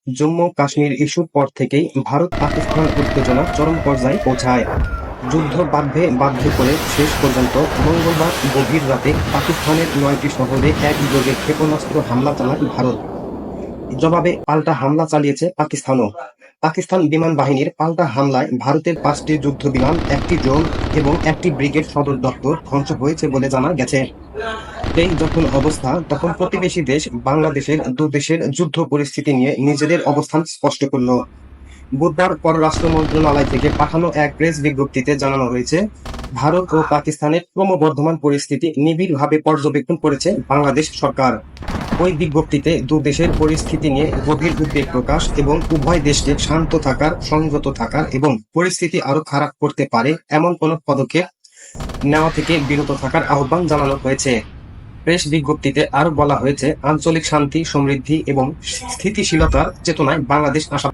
জম্মু কাশ্মীর ইস্যুর পর থেকেই ভারত-পাকিস্তান উত্তেজনা চরম পর্যায়ে পৌঁছায়। যুদ্ধ বাধ্যে করে শেষ পর্যন্ত মঙ্গলবার গভীর রাতে পাকিস্তানের ৯টি শহরে একযোগে ক্ষেপণাস্ত্র হামলা চালায় ভারত। জবাবে পাল্টা হামলা চালিয়েছে পাকিস্তানও। পাকিস্তান বিমান বাহিনীর পাল্টা হামলায় ভারতের ৫টি যুদ্ধবিমান, একটি ড্রোন এবং একটি ব্রিগেড সদর দপ্তর ধ্বংস হয়েছে বলে জানা গেছে। এই যখন অবস্থা, তখন প্রতিবেশী দেশ বাংলাদেশের দুদেশের যুদ্ধ পরিস্থিতি নিয়ে নিজেদের অবস্থান স্পষ্ট করল। বুধবার পররাষ্ট্র মন্ত্রণালয় থেকে পাঠানো এক প্রেস বিজ্ঞপ্তিতে জানানো হয়েছে, ভারত ও পাকিস্তানের ক্রমবর্ধমান পরিস্থিতি নিবিড়ভাবে পর্যবেক্ষণ করেছে বাংলাদেশ সরকার। ওই বিজ্ঞপ্তিতে দুদেশের পরিস্থিতি নিয়ে গভীর উদ্বেগ প্রকাশ এবং উভয় দেশকে শান্ত থাকার, সংযত থাকার এবং পরিস্থিতি আরও খারাপ করতে পারে এমন কোনো পদক্ষেপ নেওয়া থেকে বিরত থাকার আহ্বান জানানো হয়েছে। প্রেস বিজ্ঞপ্তিতে আরও বলা হয়েছে, আঞ্চলিক শান্তি, সমৃদ্ধি এবং স্থিতিশীলতার চেতনায় বাংলাদেশ আশা